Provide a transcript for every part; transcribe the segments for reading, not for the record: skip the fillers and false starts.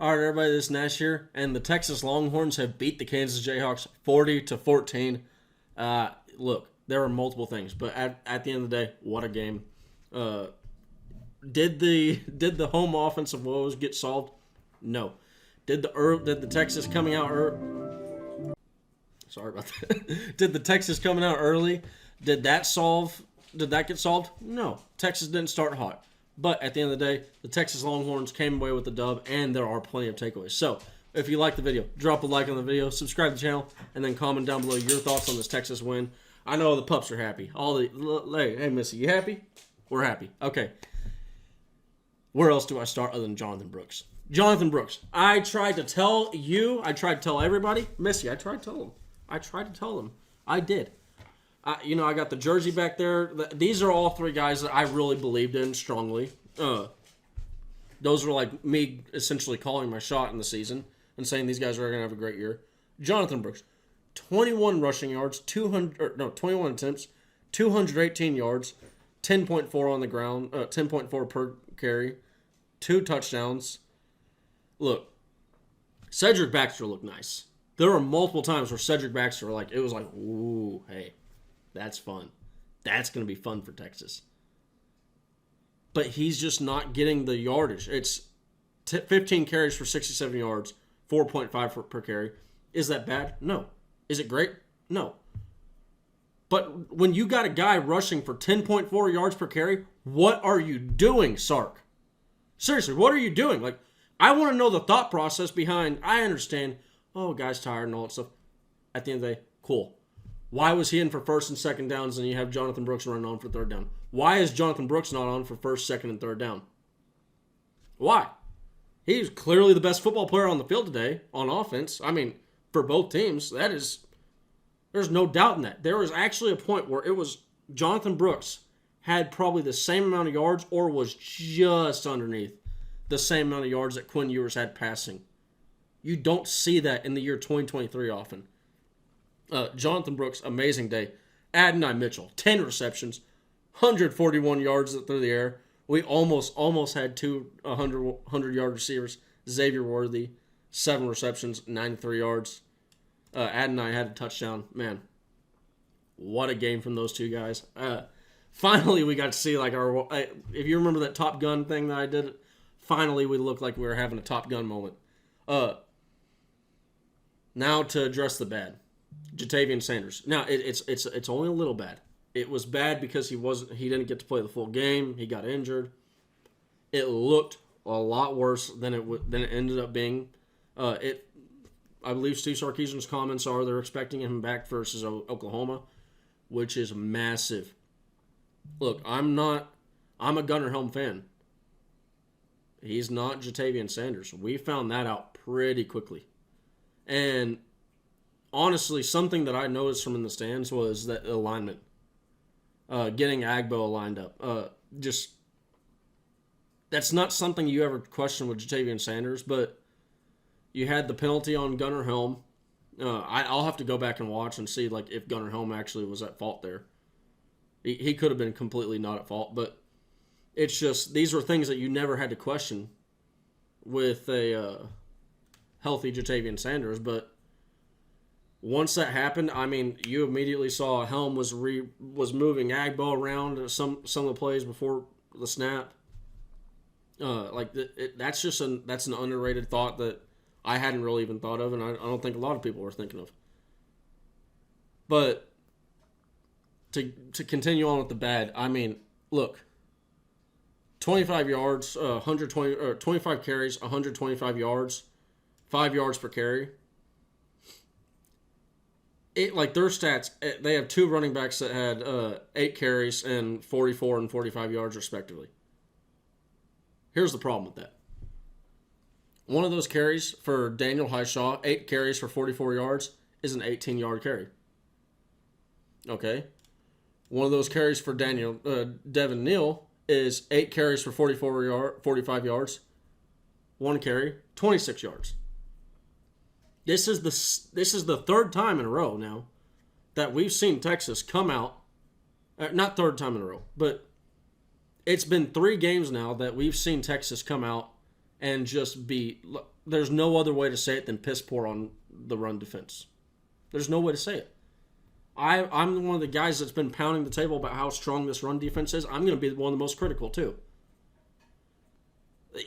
All right, everybody, this is Nash here, and the Texas Longhorns have beat the Kansas Jayhawks 40-14. Look, there were multiple things, but at the end of the day, what a game. Did the home offensive woes get solved? No. Did the Texas coming out sorry about that. Did the Texas coming out early? Did that get solved? No. Texas didn't start hot. But at the end of the day, the Texas Longhorns came away with the dub, and there are plenty of takeaways. So, if you like the video, drop a like on the video, subscribe to the channel, and then comment down below your thoughts on this Texas win. I know the pups are happy. Hey, Missy, you happy? We're happy. Okay. Where else do I start other than Jonathan Brooks? Jonathan Brooks. I tried to tell everybody. Missy, I tried to tell them. I did. I got the jersey back there. These are all three guys that I really believed in strongly. Those were like me essentially calling my shot in the season and saying these guys are going to have a great year. Jonathan Brooks, 21 rushing yards, 21 attempts, 218 yards, 10.4 on the ground, 10.4 per carry, 2 touchdowns. Look, Cedric Baxter looked nice. There were multiple times where Cedric Baxter it was like, ooh, hey. That's fun. That's going to be fun for Texas. But he's just not getting the yardage. It's 15 carries for 67 yards, 4.5 per carry. Is that bad? No. Is it great? No. But when you got a guy rushing for 10.4 yards per carry, what are you doing, Sark? Seriously, what are you doing? I want to know the thought process behind. I understand, guy's tired and all that stuff. At the end of the day, cool. Why was he in for first and second downs and you have Jonathan Brooks running on for third down? Why is Jonathan Brooks not on for first, second, and third down? Why? He's clearly the best football player on the field today on offense. I mean, for both teams, there's no doubt in that. There was actually a point where it was Jonathan Brooks had probably the same amount of yards or was just underneath the same amount of yards that Quinn Ewers had passing. You don't see that in the year 2023 often. Jonathan Brooks, amazing day. Adonai Mitchell, 10 receptions, 141 yards through the air. We almost had two 100-yard receivers. Xavier Worthy, 7 receptions, 93 yards. Adonai had a touchdown. Man, what a game from those two guys. Finally, we got to see if you remember that Top Gun thing that I did, finally we looked like we were having a Top Gun moment. Now to address the bad. Ja'Tavion Sanders. Now it's only a little bad. It was bad because he didn't get to play the full game. He got injured. It looked a lot worse than it ended up being. I believe Steve Sarkisian's comments are they're expecting him back versus Oklahoma, which is massive. Look, I'm a Gunnar Helm fan. He's not Ja'Tavion Sanders. We found that out pretty quickly. And honestly, something that I noticed from in the stands was that alignment. Getting Agbo lined up. That's not something you ever question with Ja'Tavion Sanders, but you had the penalty on Gunnar Helm. I'll have to go back and watch and see if Gunnar Helm actually was at fault there. He could have been completely not at fault, but it's just these were things that you never had to question with a healthy Ja'Tavion Sanders, but once that happened, I mean, you immediately saw Helm was moving Agbo around some of the plays before the snap. That's an underrated thought that I hadn't really even thought of, and I don't think a lot of people were thinking of. But to continue on with the bad, I mean, look, 25 yards, 25 carries, 125 yards, 5 yards per carry. Their stats, they have 2 running backs that had 8 carries and 44 and 45 yards respectively. Here's the problem with that. One of those carries for Daniel Hishaw, 8 carries for 44 yards, is an 18-yard carry. Okay? One of those carries for Devin Neal is 8 carries for 45 yards, 1 carry, 26 yards. This is the third time in a row now that we've seen Texas come out. Not third time in a row, but it's been 3 games now that we've seen Texas come out and just be. There's no other way to say it than piss poor on the run defense. There's no way to say it. I'm one of the guys that's been pounding the table about how strong this run defense is. I'm going to be one of the most critical too.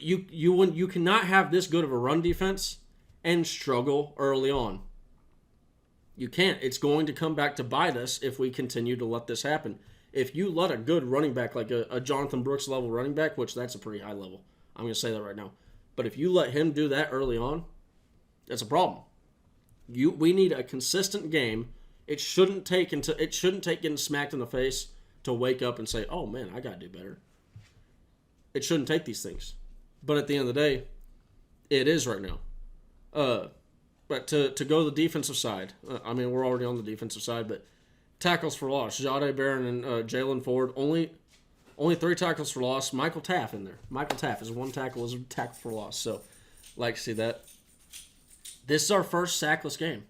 You cannot have this good of a run defense and struggle early on. You can't. It's going to come back to bite us if we continue to let this happen. If you let a good running back, like a Jonathan Brooks level running back, which that's a pretty high level, I'm going to say that right now. But if you let him do that early on, that's a problem. We need a consistent game. It shouldn't take getting smacked in the face to wake up and say, "Oh man, I got to do better." It shouldn't take these things. But at the end of the day, it is right now. But to go to the defensive side, we're already on the defensive side, but tackles for loss. Jahdae Barron and Jaylan Ford, only 3 tackles for loss. Michael Taff in there. Michael Taff is 1 tackle, is a tackle for loss. So, like to see that. This is our first sackless game.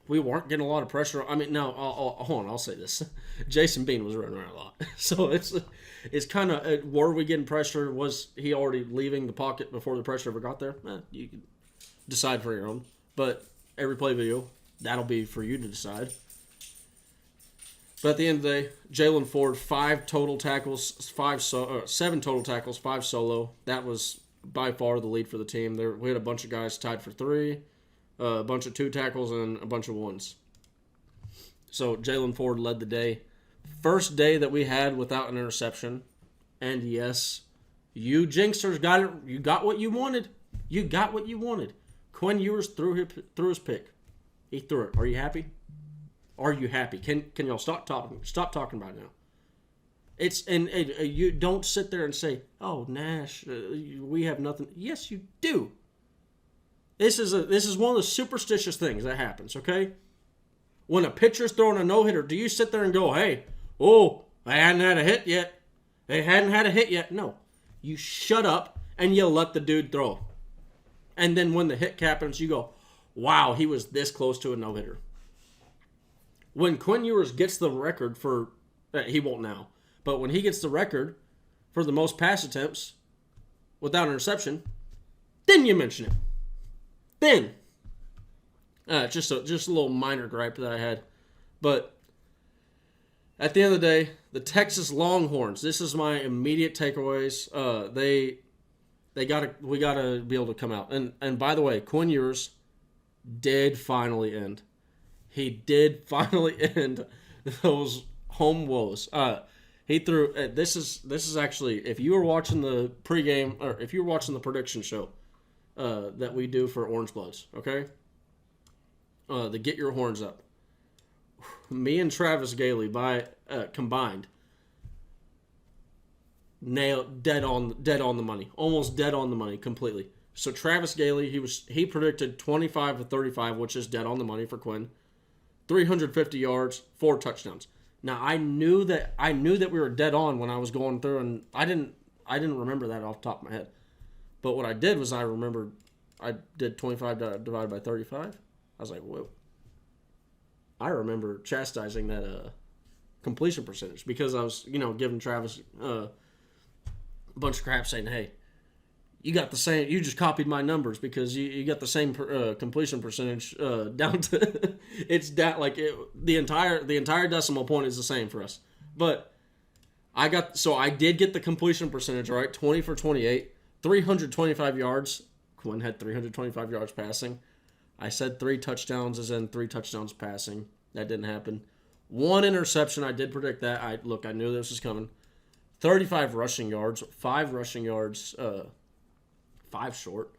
We weren't getting a lot of pressure. Hold on, I'll say this. Jason Bean was running around a lot. So it's kind of, were we getting pressure? Was he already leaving the pocket before the pressure ever got there? You can decide for your own. But every play video, that'll be for you to decide. But at the end of the day, Jaylan Ford, 7 total tackles, 5 solo. That was by far the lead for the team. We had a bunch of guys tied for 3, a bunch of 2 tackles, and a bunch of 1s. So Jaylan Ford led the day. First day that we had without an interception. And yes, you jinxers got it. You got what you wanted. You got what you wanted. Quinn Ewers threw his pick. He threw it. Are you happy? Are you happy? Can y'all stop talking? Stop talking about it now. You don't sit there and say, "Oh, Nash, we have nothing." Yes, you do. This is one of the superstitious things that happens. Okay, when a pitcher's throwing a no-hitter, do you sit there and go, "Hey, they hadn't had a hit yet. They hadn't had a hit yet"? No, you shut up and you let the dude throw. And then when the hit happens, you go, "Wow, he was this close to a no-hitter." When Quinn Ewers gets the record for, he won't now, but when he gets the record for the most pass attempts without interception, then you mention it. Then. Just a little minor gripe that I had. But at the end of the day, the Texas Longhorns, this is my immediate takeaways. We gotta be able to come out. And by the way, Quinn Ewers did finally end. He did finally end those home woes. He threw. This is actually, if you were watching the pregame, or if you were watching the prediction show that we do for Orange Bloods, okay? The Get Your Horns Up. Me and Travis Gailey combined nailed dead on the money, almost dead on the money completely. So Travis Gailey, he predicted 25 to 35, which is dead on the money for Quinn. 350 yards, 4 touchdowns. Now I knew that we were dead on when I was going through, and I didn't remember that off the top of my head. But what I did was I remembered I did 25 divided by 35. I was like, whoa. I remember chastising that completion percentage because I was, giving Travis a bunch of crap saying, "Hey, you got the same. You just copied my numbers because you got the same completion percentage down to it's down the entire decimal point is the same for us." But I did get the completion percentage right, 20 for 28, 325 yards. Quinn had 325 yards passing. I said 3 touchdowns as in 3 touchdowns passing. That didn't happen. 1 interception. I did predict that. I knew this was coming. 35 rushing yards, 5 rushing yards. 5 short.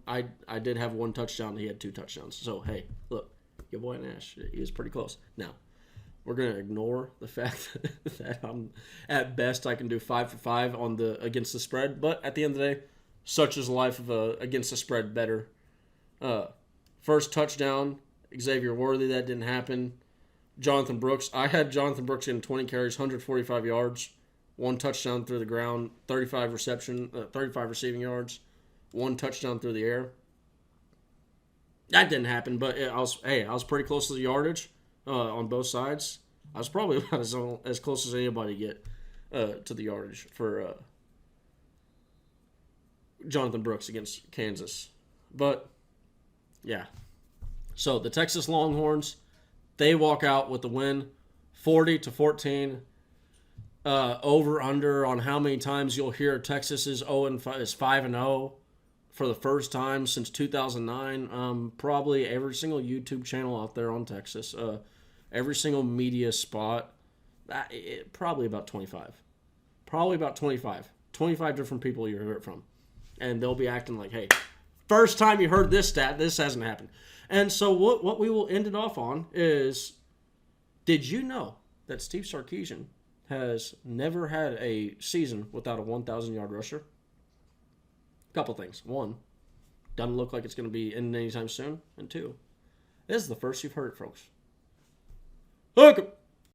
I did have 1 touchdown. He had 2 touchdowns. So, hey, look, your boy Nash, he was pretty close. Now, we're going to ignore the fact that at best I can do 5 for 5 against the spread. But at the end of the day, such is life of against the spread better. First touchdown, Xavier Worthy. That didn't happen. Jonathan Brooks. I had Jonathan Brooks getting 20 carries, 145 yards. 1 touchdown through the ground, 35 receiving yards, 1 touchdown through the air. That didn't happen, but I was pretty close to the yardage on both sides. I was probably about as close as anybody get to the yardage for Jonathan Brooks against Kansas. But, yeah. So, the Texas Longhorns, they walk out with the win, 40-14. Over under on how many times you'll hear Texas is 5-0 for the first time since 2009. Probably every single YouTube channel out there on Texas, every single media spot, probably about 25. Probably about 25. 25 different people you hear it from. And they'll be acting like, hey, first time you heard this stat, this hasn't happened. And so what we will end it off on is, did you know that Steve Sarkisian has never had a season without a 1,000-yard rusher? Couple things. One, doesn't look like it's going to be in anytime soon. And two, this is the first you've heard it, folks. Hook 'em!